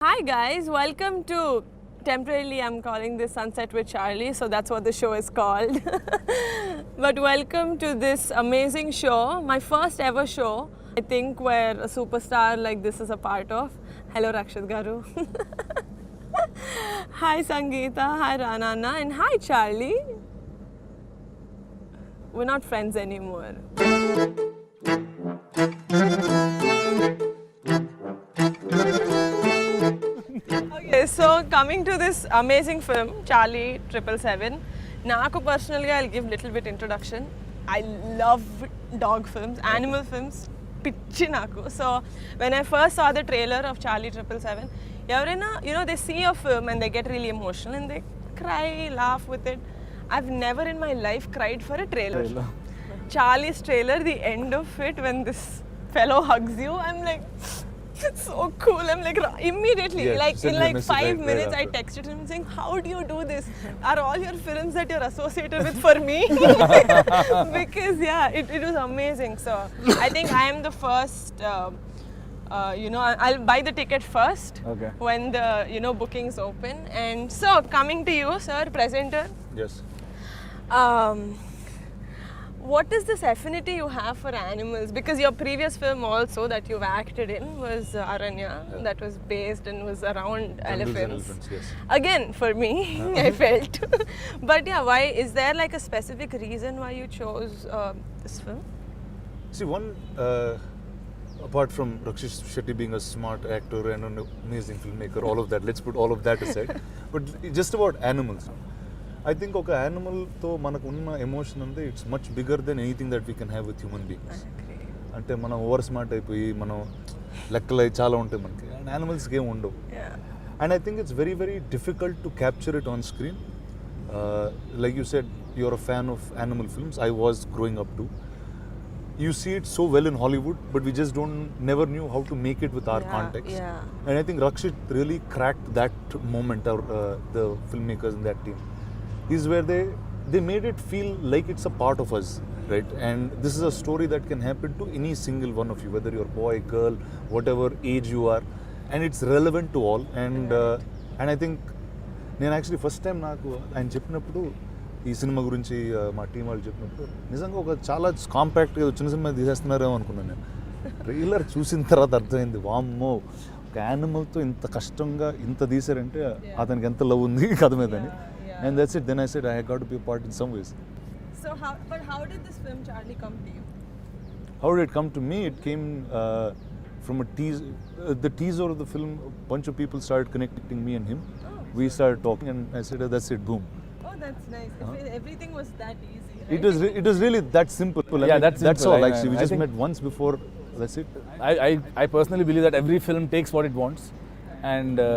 Hi guys, welcome to, temporarily I'm calling this Sunset with Charlie, so that's what the show is called. But welcome to this amazing show, my first ever show, I think, where a superstar like this is a part of. Hello Rakshit Garu. Hi Sangeeta, hi Rana, and hi Charlie. We're not friends anymore. Okay, so coming to this amazing film, Charlie 777, Naku personally, I'll give little bit introduction. I love dog films, animal films, pichi naku. So when I first saw the trailer of Charlie 777, they see a film and they get really emotional and they cry, laugh with it. I've never in my life cried for a trailer. Charlie's trailer, the end of it, when this fellow hugs you, I'm like, it's so cool. I'm like, immediately, in like 5 minutes, I texted him saying, how do you do this? Are all your films that you're associated with for me? Because it was amazing. So I think I am the first, I'll buy the ticket first when the, bookings open. And so coming to you, sir, presenter. Yes. What is this affinity you have for animals? Because your previous film also that you've acted in was Aranya, that was based and was around elephants. Yes. Again, for me, I felt. But why? Is there like a specific reason why you chose this film? See, one, apart from Rakshit Shetty being a smart actor and an amazing filmmaker, all of that, let's put all of that aside. But just about animals. I think ఒక animal తో మనకు ఉన్న emotion ఉంది, it's much bigger than anything that we can have with human beings. అంటే మనం over smart అయిపోయి మనం లెక్కలు చాలా ఉంటాయి మనకి, అండ్ యానిమల్స్కి ఏమి ఉండవు. And I think it's very very difficult to capture it on screen. Like you said, you're a fan of animal films. I was growing up too. You see it so well in Hollywood, but we just never knew how to make it with our context. And I think Rakshit really cracked that moment, or the filmmakers in that team. Is where they made it feel like it's a part of us, right? And this is a story that can happen to any single one of you, whether you're boy, girl, whatever age you are, and it's relevant to all. And I think నేను actually first time నాకు ఆయన చెప్పినప్పుడు, ఈ cinema గురించి మా team వాళ్ళు చెప్పినప్పుడు, నిజంగా ఒక చాలా కాంపాక్ట్గా చిన్న సినిమా తీసేస్తున్నారేమో అనుకున్నాను నేను. ట్రైలర్ చూసిన తర్వాత అర్థమైంది, వామ్మో, ఒక యానిమల్తో ఇంత కష్టంగా ఇంత తీసారంటే అతనికి ఎంత లవ్ ఉంది కథ మీద అని. And that's it. Then I said I got to be a part in some ways. So how did this film Charlie come to you? How did it come to me? It came from a teaser. The teaser of the film, a bunch of people started connecting me and him. We started talking, and I said, that's it, boom. Oh, that's nice. Everything was that easy, right? It was really that simple. That's all. Actually, we just met once before. That's it. I personally believe that every film takes what it wants, and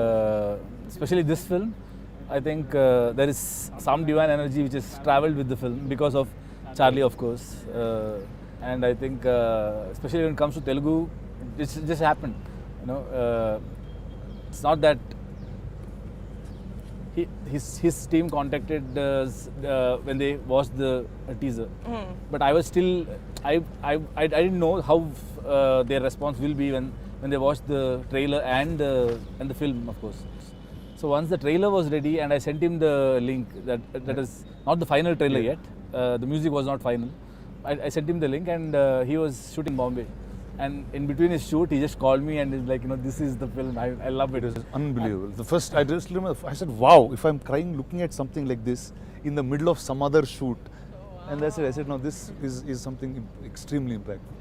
especially this film, I think there is some divine energy which has travelled with the film because of Charlie, of course. And I think, especially when it comes to Telugu, it just happened. It's not that his team contacted us when they watched the teaser, but I was still I didn't know how their response will be when they watched the trailer and the film, of course. So once the trailer was ready and I sent him the link, that is not the final trailer yet, the music was not final. I sent him the link, and he was shooting Bombay. And in between his shoot, he just called me and he's like, this is the film. I love it. It was unbelievable. The first, I just remember, I said, wow, if I'm crying looking at something like this in the middle of some other shoot. And that's it. I said, no, this is something extremely impactful.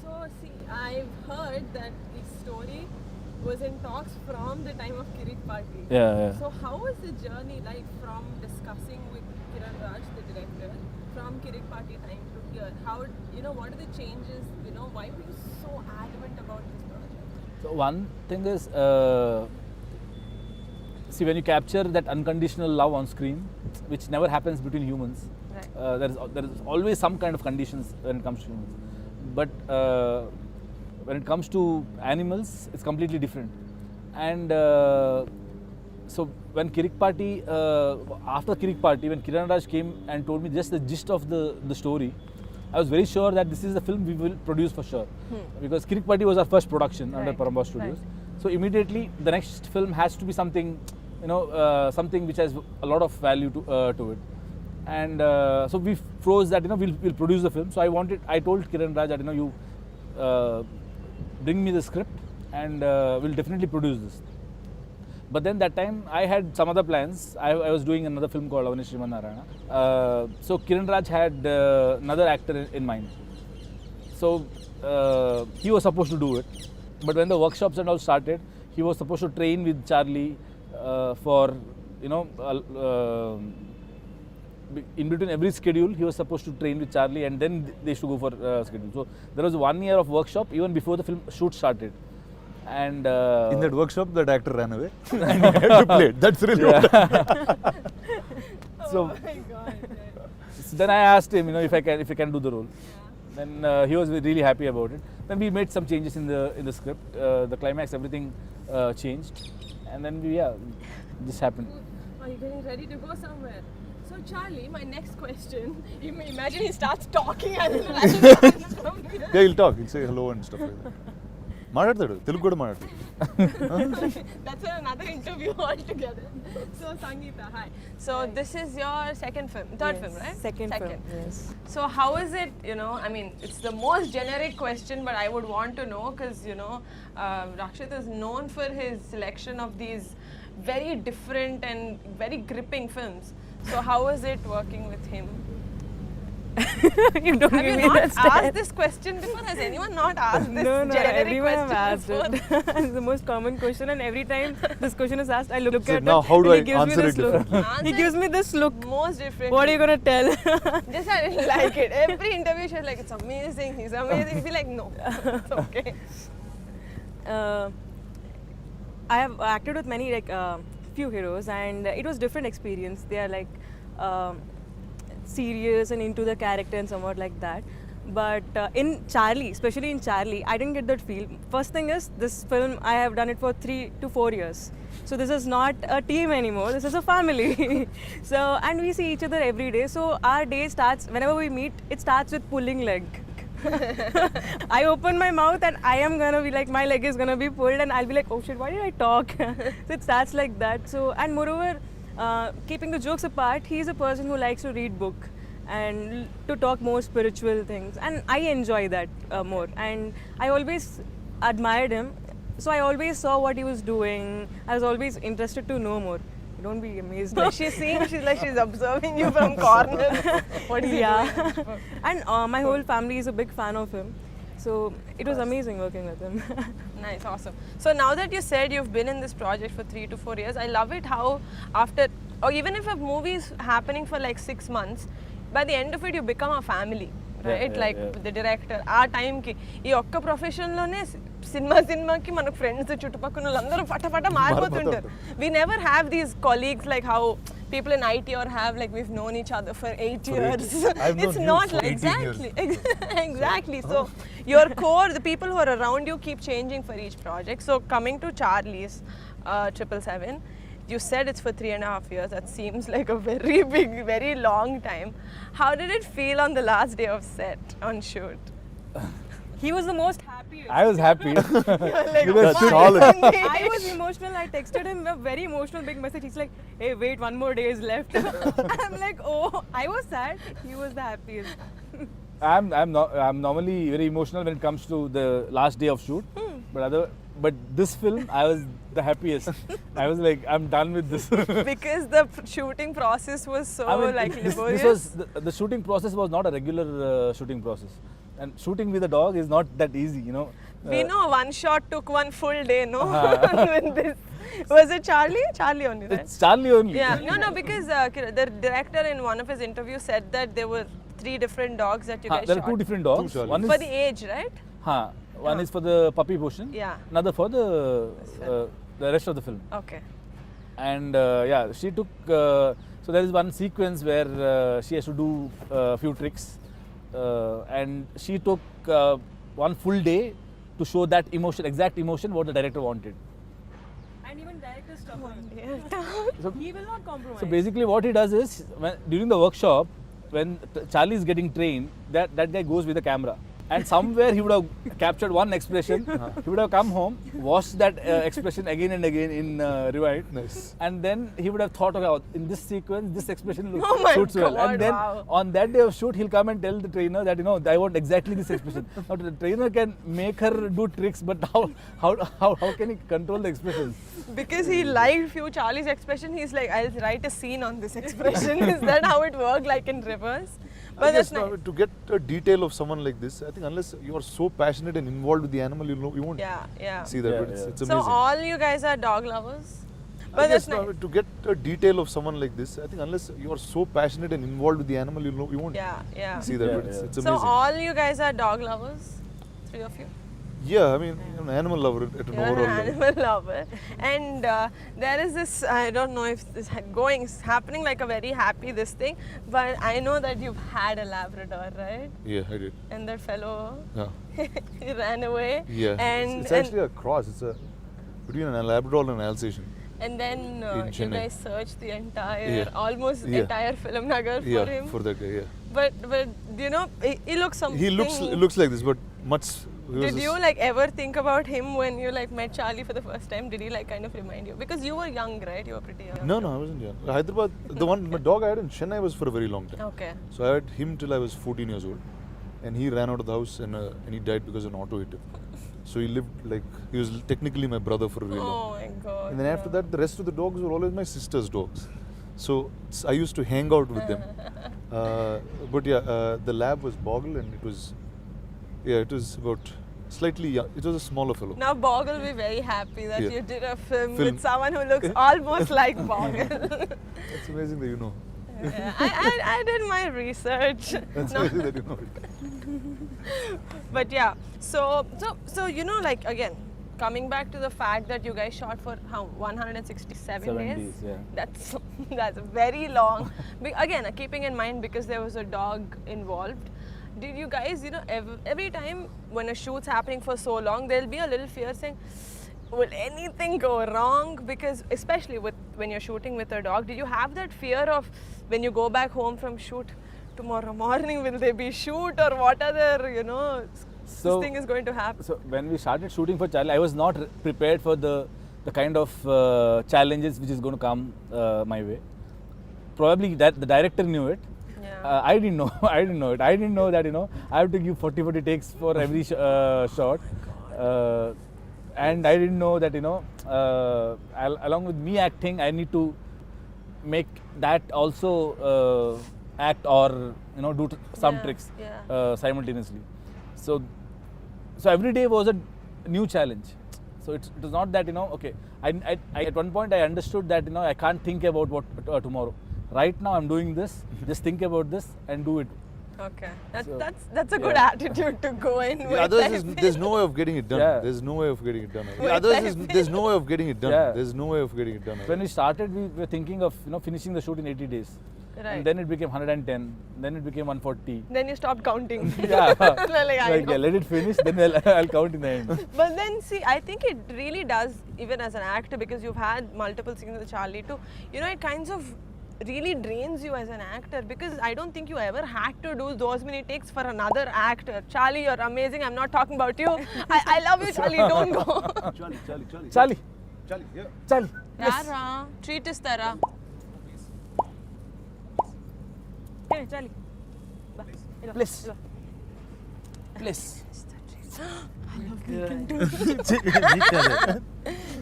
So see, I've heard that the story was in talks from the time of Kirik Party. Yeah. So how was the journey like from discussing with Kiran Raj, the director, from Kirik Party time to here? How, what are the changes? Why were you so adamant about this project? So one thing is, see, when you capture that unconditional love on screen, which never happens between humans, right. There is always some kind of conditions when it comes to humans. But when it comes to animals, it's completely different. And so when Kirik Party, after Kirik Party, when Kiran Raj came and told me just the gist of the story, I was very sure that this is the film we will produce for sure. Because Kirik Party was our first production under Paramba Studios. Right. So immediately the next film has to be something, something which has a lot of value to it. And so we froze that, we'll produce the film. So I told Kiran Raj that, you bring me the script and we'll definitely produce this. But then that time I had some other plans. I was doing another film called Avani Sriman Narayana. So Kiran Raj had another actor in mind. So he was supposed to do it. But when the workshops and all started, he was supposed to train with Charlie for, in between every schedule, he was supposed to train with Charlie, and then they used to go for schedule. So there was 1 year of workshop even before the film shoot started. And in that workshop, that actor ran away and he had to play it. That's really what. So, my God. so then I asked him, if I can do the role. Then he was really happy about it. Then we made some changes in the script. The climax, everything changed, and then this happened. Are you getting ready to go somewhere? So Charlie, my next question. Imagine he starts talking and Yeah, he'll talk. He'll say hello and stuff like that. మాట్లాడతాడు తెలుగు కూడా మాట్లాడతాడు. That's another interview altogether. So Sangeeta, hi. So this is your third film, right? Second film, yes. So how is it, I mean, it's the most generic question, but I would want to know because, Rakshit is known for his selection of these very different and very gripping films. So how is it working with him? You don't Have give you me not that stare. asked this question before? Has anyone not asked this No, generic everyone question have asked before? it. It's the most common question, and every time this question is asked, I look So at now it how do and I he gives me answer this it look. differently? He gives me this look. Most different. What are you gonna tell? Just I didn't like it. Every interview she's like, it's amazing, he's amazing. He'd be like, no, it's okay. I have acted with many few heroes, and it was different experience. They are serious and into the character and somewhat like that. But in Charlie, especially in Charlie, I didn't get that feel. First thing is, this film I have done it for 3 to 4 years. So this is not a team anymore. This is a family. So and we see each other every day. So our day starts whenever we meet. It starts with pulling leg. I open my mouth and I am gonna be like, my leg is gonna be pulled, and I'll be like, oh shit, why did I talk? So it starts like that. So and moreover, keeping the jokes apart, he's a person who likes to read book and to talk more spiritual things, and I enjoy that more, and I always admired him, so I always saw what he was doing. I was always interested to know more. Don't be amazed. Like she's seeing, she's observing you from corner. What is he doing? And my whole family is a big fan of him, so it was amazing working with him. Nice, awesome. So now that you said you've been in this project for 3 to 4 years, I love it how after, or even if a movie is happening for like 6 months, by the end of it you become a family, right? The director, ఆ టైంకి ఈ ఒక్క ప్రొఫెషన్లోనే సినిమాకి మనకు friends చుట్టుపక్కల వాళ్ళందరూ ఫటఫట మారిపోతుంటారు. We never have these colleagues like how people in IT or have, like, we've known each other for 8 years. It's not like exactly. Exactly. So your core, the people who are around you keep changing for each project. So coming to Charlie's 777, you said it's for 3.5 years. That seems like a very big, very long time. How did it feel on the last day of set on shoot? He was the most happiest. I was happy. Like, That's solid. I was emotional. I texted him a very emotional big message. He's like, hey, wait, 1 more day is left. I'm like, oh, I was sad. He was the happiest. I'm normally very emotional when it comes to the last day of shoot, but this film I was the happiest. I was like, I'm done with this. Because the shooting process was so this laborious. was the shooting process was not a regular shooting process, and shooting with a dog is not that easy, We know one shot took one full day, no? With this. Was it Charlie? Charlie only, right? It's Charlie only. Yeah, no, because the director in one of his interviews said that there were 3 different dogs that you guys There are shot. 2 different dogs. Charlies. One is For the age, right? one is for the puppy portion. Yeah. Another for the rest of the film. Okay. And she took. So there is one sequence where she has to do a few tricks, and she took 1 full day to show that emotion, exact emotion, what the director wanted. And even director stuff. So, He will not compromise. so basically, what he does is, during the workshop, when Charlie is getting trained, that guy goes with the camera. And somewhere he would have captured one expression. He would have come home, watched that expression again and again in rewind. Nice. And then he would have thought about, in this sequence, this expression Oh my suits well. God, And then wow. on that day of shoot, he'll come and tell the trainer that, I want exactly this expression. Now the trainer can make her do tricks, but how can he control the expressions? Because he liked few Charlie's expression, he's like, I'll write a scene on this expression. Is that how it worked, like in reverse? I But guess that's nice. to get a detail of someone like this, I think unless you are so passionate and involved with the animal, you won't Yeah. see that. Yeah, But it's So amazing. all you guys are dog lovers? I But guess that's nice. to get a detail of someone like this, I think unless you are so passionate and involved with the animal, you won't Yeah. see that. Yeah, But it's So amazing. all you guys are dog lovers? 3 of you? Yeah, I mean, I'm an animal lover at an You're an overall level. animal lover. And there is this, I don't know if this it's happening like a very happy this thing, but I know that you've had a Labrador, right? Yeah, I did. And that fellow, Yeah. he ran away. Yeah. And, It's actually a cross. It's between an Labrador and an Alsatian. and then in you Chennai. guys searched the entire, Yeah. almost Yeah. entire film nagar for Yeah, him. for that guy. Yeah. But he looks something. He looks like this, but much. he was Did this- you like ever think about him when you like met Charlie for the first time? Did he like kind of remind you? Because you were young, right? You were pretty young. No, I wasn't young. Hyderabad, my dog I had in Chennai was for a very long time. Okay. So I had him till I was 14 years old, and he ran out of the house and he died because an auto hit him. So he lived like he was technically my brother for a really long. Oh my god. And then after that, the rest of the dogs were always my sister's dogs. So I used to hang out with them. But yeah, the lab was Boggle, and it was about slightly young. It was a smaller fellow. Now Bog will be very happy that Yeah. you did a film Film. with someone who looks almost like Boggle. That's amazing that you know. Yeah, I did my research. That's No. amazing that you know it. But yeah, so like again, coming back to the fact that you guys shot for how 167 days. Yeah. That's very long. Again, keeping in mind because there was a dog involved. Did you guys, every time when a shoot's happening for so long, there'll be a little fear saying, will anything go wrong? Because especially when you're shooting with a dog, did you have that fear of when you go back home from shoot tomorrow morning, will there be shoot or what other, this thing is going to happen? So when we started shooting for Charlie, I was not prepared for the kind of challenges which is going to come my way. Probably that the director knew it. Yeah. I didn't know. I didn't know it. I didn't know that I have to give 40 takes for every shot, and I didn't know that along with me acting, I need to make that also act or do some Yeah, tricks yeah. simultaneously. So every day was a new challenge. So it was not that okay. I at one point I understood that I can't think about what tomorrow. Right now I'm doing this. Just think about this and do it. Okay, So, that's a good yeah. attitude to go in with. The others I is feel. there's no way of getting it done. Yeah. There's no way of getting it done. The Wait, others I is there's no way of getting it done. Yeah. There's no way of getting it done. When we started, we were thinking of finishing the shoot in 80 days. Right. And then it became 110. Then it became 140. Then you stopped counting. Yeah. Like, I know. let it finish. Then I'll count in the end. But then see, I think it really does, even as an actor, because you've had multiple scenes with Charlie too. It kinds of really drains you as an actor, because I don't think you ever had to do those many takes for another actor. Charlie, you're amazing. I'm not talking about you. I love you, Charlie. Don't go. Charlie. yeah. Charlie. Yara, treat istara. Hey, Charlie. Please. Please.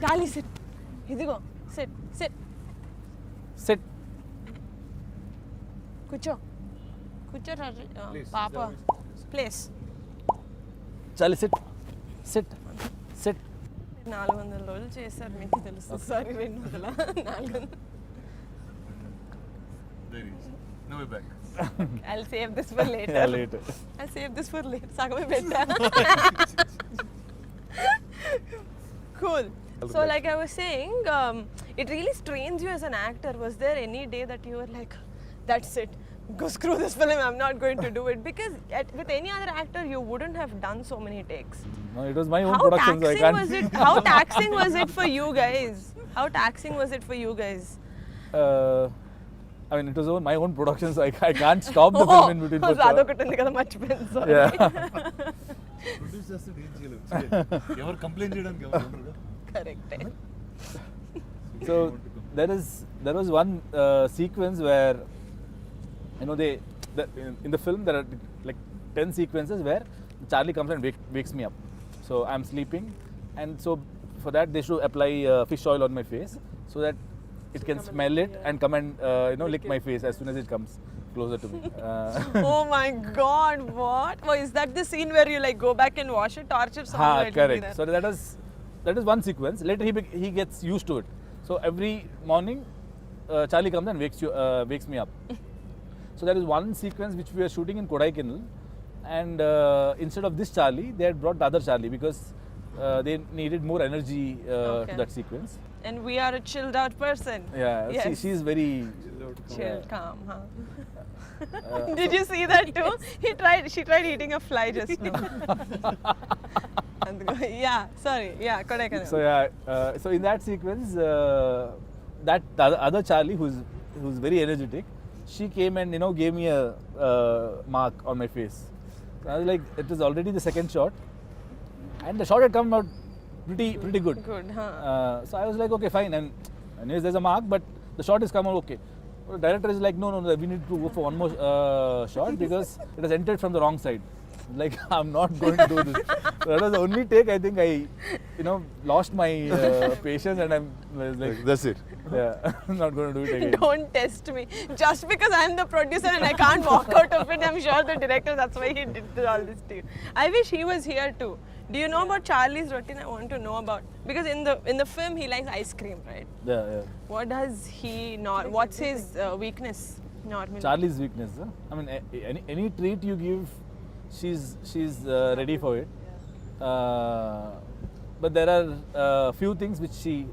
Charlie, sit. Idigo, sit. Sit. Kucho, Papa. Place. Charlie, sit. Sit. 400 రోజులు చేశారు, మీకు తెలుసు. Sorry, 200. No way back. I'll save this for later. Yeah, later. I'll save this for later. సగమే పెట్టా. Cool. So like I was saying, it really strains you as an actor. Was there any day that you were like, that's it, go screw this film, I'm not going to do it? Because with any other actor, you wouldn't have done so many takes. No, it was my own How production, so I taxing can't. was it? How taxing was it for you guys? How taxing was it for you guys? I mean, it was my own production, so I can't stop the film in between. for అదొకటి ఉంది కదా మర్చిపోయింది sorry. Yeah. Produce చేస్తే ఏం చేయలేము. ఎవరు complaint చేయడానికి ఎవరు ఉండరు. Correct. So there was one sequence where in the film there are like 10 sequences where Charlie comes and wakes me up. So I'm sleeping, and so for that they should apply fish oil on my face so that it can smell it and come and lick my face as soon as it comes closer to me. Oh my god, what? Oh, is that the scene where you like go back and wash it? Torture someone right correct. there. So that is one sequence. Later he gets used to it. So every morning Charlie comes and wakes me up. So there is one sequence which we are shooting in Kodaikanal, and instead of this Charlie, they had brought the other Charlie because they needed more energy to that sequence. And we are a chilled out person. Yeah, Yes. she's very Chill, calm, huh? Did you see that too? She tried eating a fly just now. Yeah, sorry. Yeah, Kodaikanal. So so in that sequence, that the other Charlie who's very energetic, she came and gave me a mark on my face. So I was like, it was already the second shot, and the shot had come out pretty good. Good, huh? So I was like, okay, fine. And anyways, there's a mark, but the shot is come out okay. The director is like, no, we need to go for one more shot because it has entered from the wrong side. Like, I'm not going to do this. So that was the only take. I think I, lost my patience, and I'm like, That's it. yeah, I'm not going to do it again. Don't test me. Just because I'm the producer and I can't walk out of it, I'm sure the director, that's why he did all this to you. I wish he was here too. Do you know about Charlie's routine? I want to know about, because in the film he likes ice cream, right? Yeah. What does he not? What's his weakness normally? Charlie's weakness. Huh? I mean, any treat you give, she's ready for it. But there are few things which she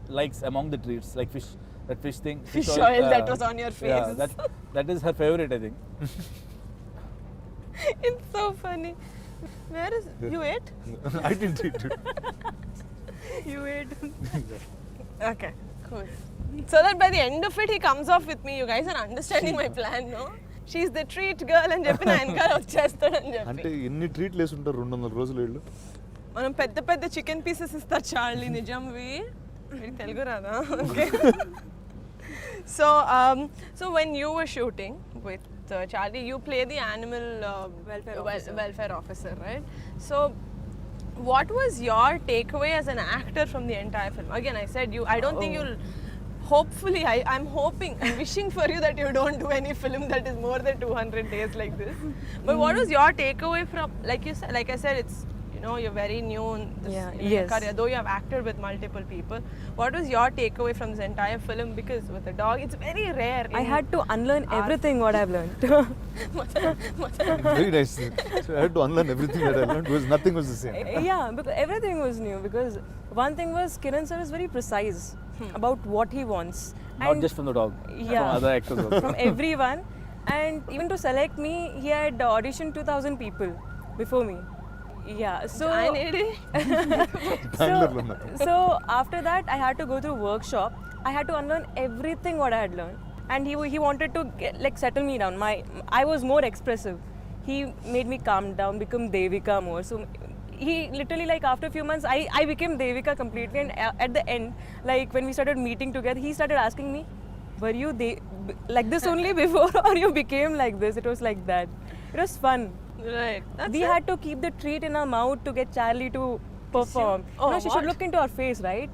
likes among the treats, like fish. That fish thing. Fish oil that was on your face. Yeah, that is her favorite, I think. It's so funny. Where is you ate? I didn't eat it. You ate. Okay, cool. So that by the end of it, he comes off with me. You guys are understanding my plan, no? She's the treat girl అని చెప్పి నా వెనకాల వచ్చేస్తాడని అంటే చెప్పి ఎన్ని ట్రీట్లు వేసి ఉంటారు 200 రోజులు వీళ్ళు. మనం పెద్ద పెద్ద చికెన్ పీసెస్ ఇస్తారు చార్లీ నిజంవి వీడికి తెలుగు రాదా okay so when you were shooting with Charlie, you play the animal welfare officer, right? So what was your takeaway as an actor from the entire film? Again, I said I don't think you'll. Hopefully, I'm hoping, I'm wishing for you that you don't do any film that is more than 200 days like this. But what was your takeaway from, like I said, it's, you're very new in this yes. career, though you have acted with multiple people. What was your takeaway from this entire film? Because with a dog, it's very rare. I had to unlearn everything what I've learned. Very nice. So I had to unlearn everything that I learned because nothing was the same. Yeah, because everything was new. Because one thing was Kiran sir is very precise about what he wants. Not And just from the dog, Yeah. from other actors also. from everyone. And even to select me, he had auditioned 2,000 people before me. Yeah, so I need it. Bangalore lo so after that, I had to go through workshop. I had to unlearn everything what I had learned, and he wanted to settle me down. I was more expressive. He made me calm down, become Devika more. So he literally, like, after a few months, I became Devika completely. And at the end, like when we started meeting together, he started asking me, "Were you like this only before, or you became like this?" It was like that. It was fun. Right. That's We it. had to keep the treat in our mouth to get Charlie to perform. Oh, she should what? look into our face, right?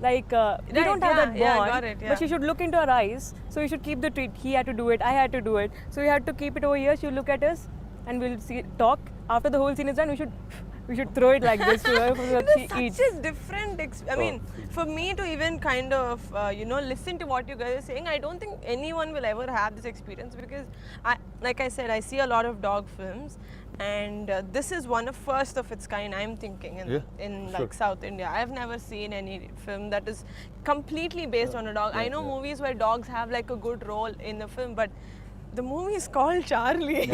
Like we Right, don't have that yeah, bond, got it, yeah. but she should look into our eyes. So we should keep the treat. He had to do it. I had to do it. So we had to keep it over here. She would look at us, and we'll talk. After the whole scene is done, we should throw it like this to her so that she It is eats. such a different I mean, for me to even kind of listen to what you guys are saying, I don't think anyone will ever have this experience, because like I said, I see a lot of dog films, and this is one of first of its kind, I'm thinking, in like South India. I've never seen any film that is completely based on a dog. I know movies where dogs have like a good role in the film, but the movie is called Charlie.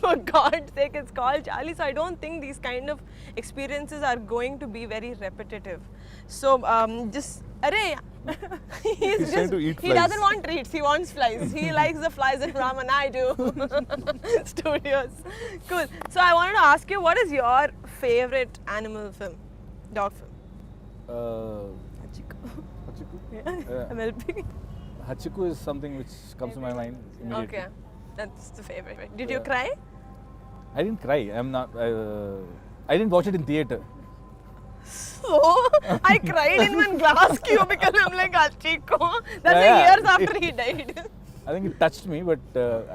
For God's sake, it's called Charlie. So I don't think these kind of experiences are going to be very repetitive. So just, He's trying to eat He flies. doesn't want treats. He wants flies. He likes the flies at Rama Daggubati Studios. Cool. So I wanted to ask you, what is your favorite animal film, dog film? Hachiko. Hachiku? Yeah. I'm helping. Hachiku is something which comes to my mind immediately. Okay, that's the favorite. Did you Yeah. cry? I didn't cry. I didn't watch it in theater. So I cried in one glass cubicle. I'm like, Achiko. That's Yeah, years yeah. after he died. I think it touched me, but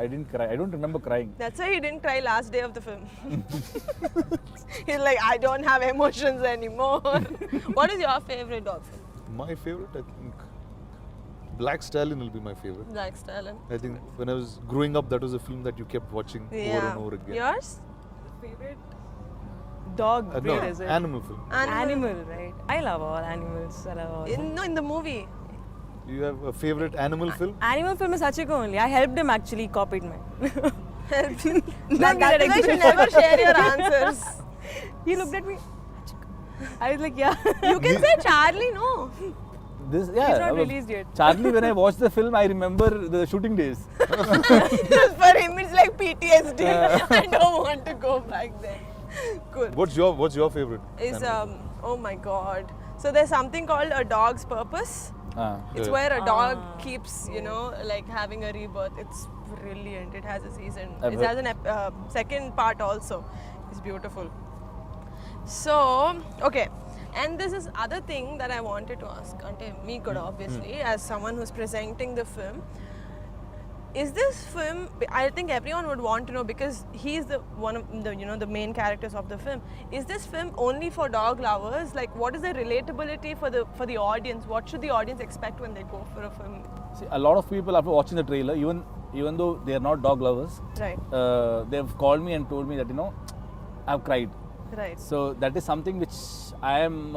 I didn't cry. I don't remember crying. That's why he didn't cry last day of the film. He's like, I don't have emotions anymore. What is your favorite dog film? My favorite, I think, Black Stallion will be my favorite. Black Stallion. I think when I was growing up, that was a film that you kept watching over and over again. Yours? Favorite dog breed No, is it? animal film. Animal, right? I love all animals. I love all. No, in the movie. You have a favorite animal film? Animal film is Hachiko only. I helped him actually, he copied mine. That is why you should never share your answers. He looked at me. Hachiko. I was like, yeah. You can say Charlie, no. This, yeah, It's not released yet. Charlie, when I watched the film, I remember the shooting days. For him, it's like PTSD. I don't want to go back there. Cool. What's your favorite? Is animal? oh my god. So there's something called A Dog's Purpose. It's Yeah. where a dog keeps, like having a rebirth. It's brilliant. It has a season. I've It has a second part also. It's beautiful. So, okay. And this is other thing that I wanted to ask. Ante me kuda obviously, as someone who's presenting the film. Is this film? I think everyone would want to know because he's the one of the the main characters of the film. Is this film only for dog lovers? Like, what is the relatability for the audience? What should the audience expect when they go for a film? See, a lot of people after watching the trailer, even though they are not dog lovers, Right. they've called me and told me that I've cried. Right. So that is something which I am,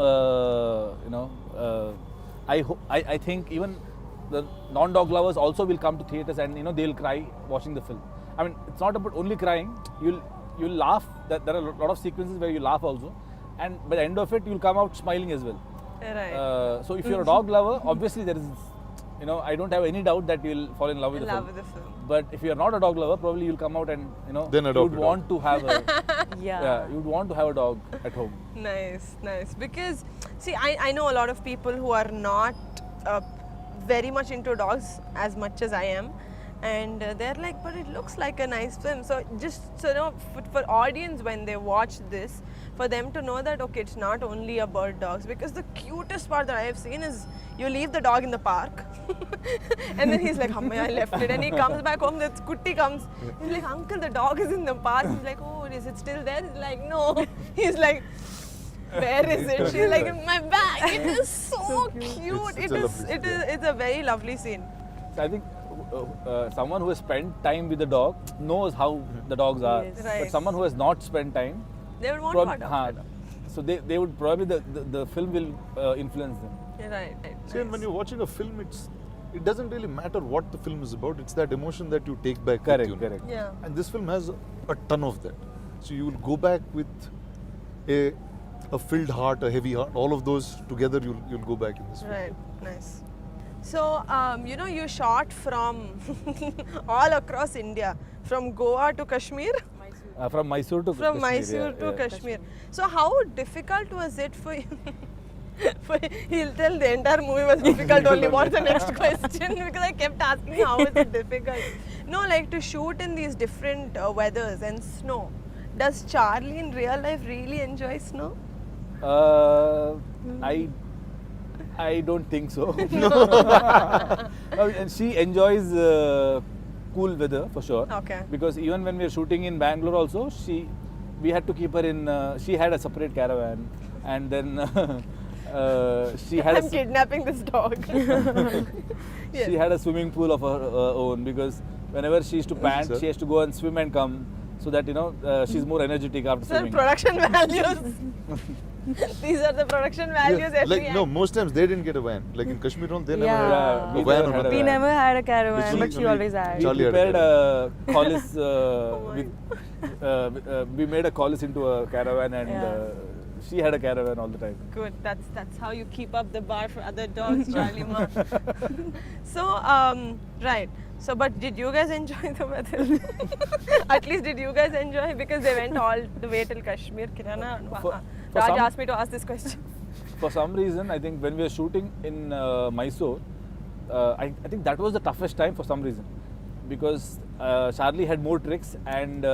I think even the non-dog lovers also will come to theaters and they'll cry watching the film. I mean, it's not about only crying. You'll laugh. There are a lot of sequences where you laugh also, and by the end of it, you'll come out smiling as well. Right. So if you're a dog lover, obviously there is, I don't have any doubt that you'll fall in love with the film. Love the film. But if you're not a dog lover, probably you'll come out and Then adopt you'd a dog. want to have a Yeah. you'd want to have a dog at home. Nice, nice. Because, see, I know a lot of people who are not very much into dogs as much as I am. And they're like, but it looks like a nice film. So just for audience when they watch this, for them to know that okay, it's not only about dogs. Because the cutest part that I have seen is you leave the dog in the park, and then he's like, "Amma, I left it," and he comes back home. The Kutti comes. He's like, "Uncle, the dog is in the park." He's like, "Oh, is it still there?" He's like, "No." He's like, where is it? She's like, "In my bag." It is so cute. It's a very lovely scene. So I think someone who has spent time with the dog knows how the dogs are. Yes. Right. But someone who has not spent time, They would want prob- to adopt it. so they would probably the film will influence them. Right. See, and when you're watching a film, it doesn't really matter what the film is about. It's that emotion that you take back with you. Correct. Yeah. And this film has a ton of that. So you will go back with a filled heart, a heavy heart. All of those together, you'll go back in this film. Right. Nice. So, you shot from all across India, from Goa to Kashmir, From Mysore to from Kashmir, Mysore yeah, to yeah. Kashmir. So, how difficult was it for you? He'll tell the entire movie was difficult only. What's the next question? Because I kept asking how is it difficult. No, like to shoot in these different weathers and snow. Does Charlie in real life really enjoy snow? I don't think so. And she enjoys cool weather for sure. Okay. Because even when we were shooting in Bangalore also, we had to keep her in. She had a separate caravan, and then she had I'm kidnapping this dog. she had a swimming pool of her own, because whenever she used to pant, Sir. she has to go and swim and come, so that she's more energetic after Sir, swimming. production values. These are the production values. Yeah, every like no, most times they didn't get a van. Like in Kashmir, they never Yeah. had we a van never or had a nothing. We never had a caravan, Literally but she only always had. We Charlie had a prepared a collis my we made a collis into a caravan, and Yeah. she had a caravan all the time. Good. That's how you keep up the bar for other dogs, Charlie Ma. So right. So but did you guys enjoy the weather? At least did you guys enjoy? Because they went all the way till Kashmir. Kirana, For Raj some- asked me to ask this question. For some reason, I think when we were shooting in Mysore, I think that was the toughest time for some reason, because Charlie had more tricks, and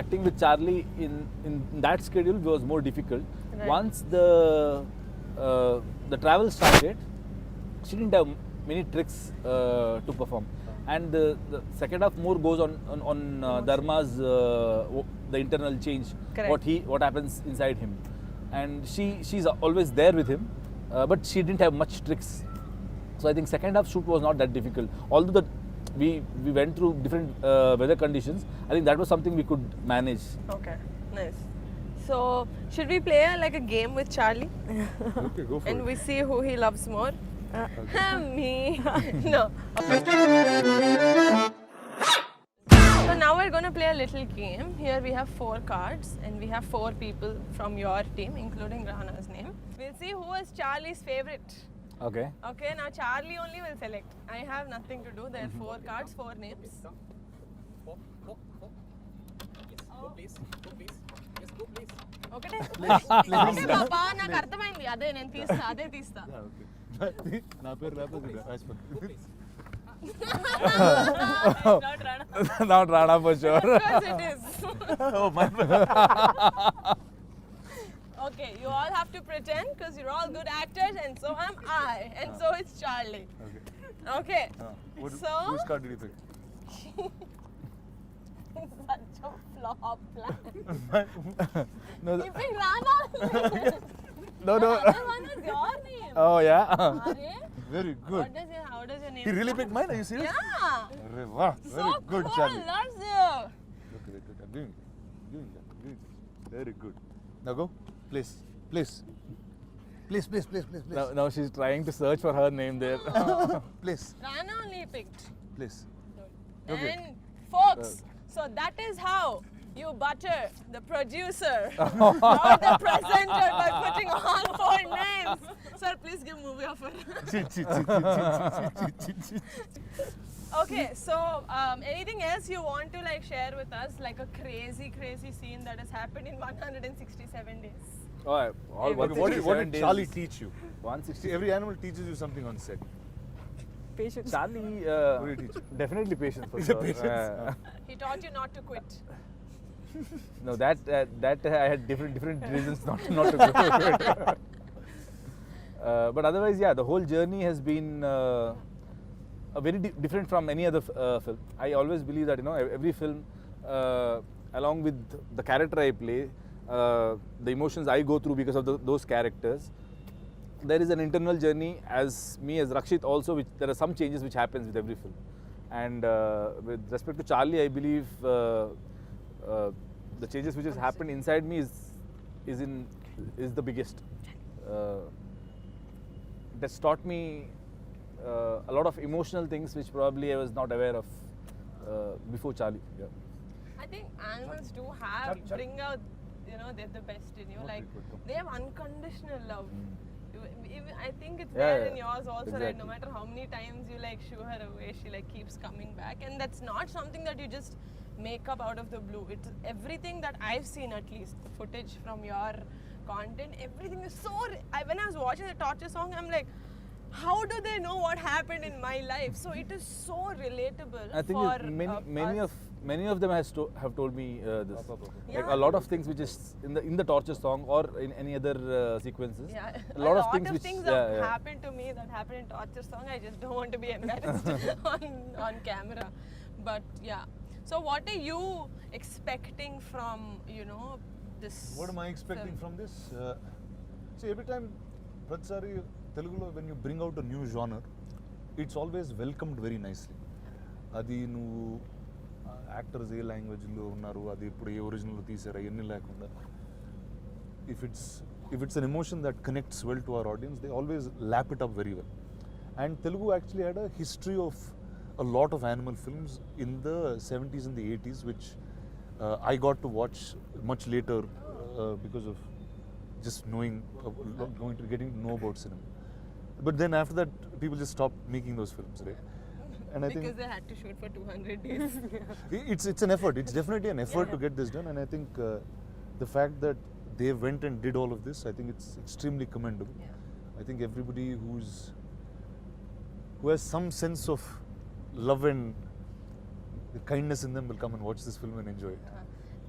acting with Charlie in that schedule was more difficult. Right. Once the travel started, she didn't have many tricks to perform, and the second half more goes on Dharma's the internal change, Correct. what happens inside him, and she's always there with him, but she didn't have much tricks. So I think second half shoot was not that difficult, although we went through different weather conditions. I think that was something we could manage. Okay. Nice. So should we play like a game with Charlie? Okay, go for And it. we see who he loves more? Me. No. So now we're going to play a little game. Here we have 4 cards and we have 4 people from your team, including Rana's name. We'll see who is Charlie's favorite. Okay. Okay, now Charlie only will select. I have nothing to do. There are 4 cards, 4 names. ఒకటే ఒకటే పాపా నాకు అర్థమైంది అదే నేను తీస్తా అదే తీస్తా నా పేరు లేకపోతే Not Rana. Not Rana for sure. Of course it is. Oh my bad. Okay, you all have to pretend because you're all good actors and so am I and so is Charlie. Okay. Okay. So Whose card did you pick? such a flop plan. No, You picked Rana. no. The other one was your name. Oh yeah. Arey, Very good. how does your name? He really picked mine? Are you serious? Yeah. Arre, wow. So Very good, cool. Charlie. Loves you. Look at it. I'm doing that. Very good. Now go. Please. Please. Now she's trying to search for her name there. Please. Rana only picked. Please. Okay. And folks, so that is how you butter the producer or the presenter by putting all 4 names. Sir, please give movie offer. Okay, so anything else you want to like share with us, like a crazy scene that has happened in 167 days? Oh, all Okay, what did Charlie teach you? 160. See, every animal teaches you something on set. Patience. Charlie, What did he teach you? definitely patience for Is it sure. patience? He taught you not to quit. No, that I had different reasons not to go to it. But otherwise, yeah, the whole journey has been a very different from any other film. I always believe that every film, along with the character I play, the emotions I go through because of those characters, there is an internal journey as me as Rakshit also, which there are some changes which happens with every film. And with respect to Charlie, I believe the changes which has happened inside me is the biggest. It has taught me a lot of emotional things which probably I was not aware of before Charlie. Yeah. I think animals do have bring out, they're the best in you. Like they have unconditional love. I think it's Yeah, there yeah. in yours also, right? No Exactly. matter how many times you like shoo her away, she like keeps coming back, and that's not something that you just make up out of the blue. It's everything that I've seen, at least the footage from your content. Everything is so. When I was watching the torture song, I'm like, how do they know what happened in my life? So it is so relatable. I think for many of them have told me this. Like Yeah. a lot of things which is in the torture song or in any other sequences. Yeah, a lot of things which have happened to me that happened in torture song. I just don't want to be embarrassed on camera. But yeah. So what are you expecting from this? What am I expecting film? from this? See, every time, Pratsari, Telugu, when you bring out a new genre, it's always welcomed very nicely. అది నువ్వు actors ఏ లాంగ్వేజ్లో ఉన్నారు, అది ఇప్పుడు ఏ original తీసారా, ఎన్ని లేకుండా, if it's an emotion that connects well to our audience, they always lap it up very well. And Telugu actually had a history of a lot of animal films in the 70s and the 80s, which I got to watch much later, because of just knowing, getting to know about cinema. But then after that, people just stopped making those films, right? And I Because think they had to shoot for 200 days. it's an effort. It's definitely an effort to get this done. And I think the fact that they went and did all of this, I think it's extremely commendable. Yeah. I think everybody who has some sense of love and the kindness in them will come and watch this film and enjoy it.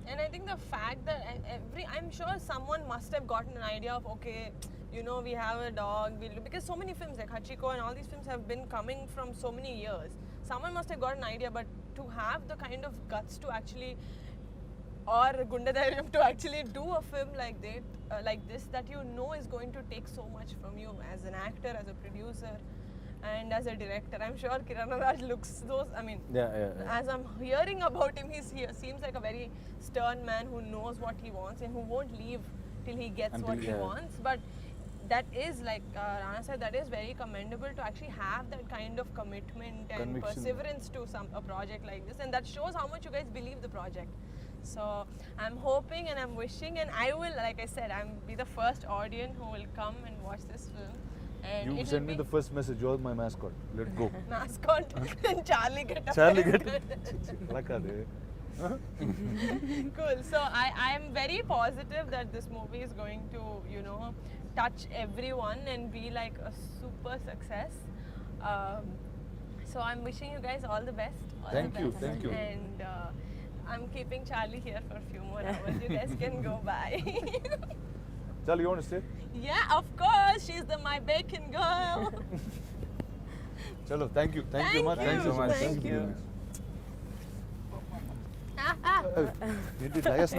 And I think the fact that I'm sure someone must have gotten an idea of, okay, you know, we have a dog, because so many films like Hachiko and all these films have been coming from so many years. Someone must have got an idea, but to have the kind of guts to actually, or Gunda Dhairyam to actually do a film like this that you know is going to take so much from you as an actor, as a producer, and as a director. I'm sure Kirana Raj looks those, I mean, as I'm hearing about him, he seems like a very stern man who knows what he wants and who won't leave till he gets what he wants. But that is, like Rana said, that is very commendable to actually have that kind of commitment and Conviction. perseverance to a project like this, and that shows how much you guys believe the project. So I'm hoping and I'm wishing, and I will, like I said, I'm be the first audience who will come and watch this film. And You it'll send me be the first message. You're my mascot. Let's go. mascot and Charlie get up. Charlie get. Lakade. Cool. So I am very positive that this movie is going to, you know, touch everyone and be like a super success. So I'm wishing you guys all the best. All Thank the you, best. thank you. And I'm keeping Charlie here for a few more hours. You guys can go by. Charlie, you want to stay? Yeah, of course. She's my bacon girl. Chalo, thank you. Thank you, Ma. Thank Thanks you. so much. Thank you. ఏంటి dais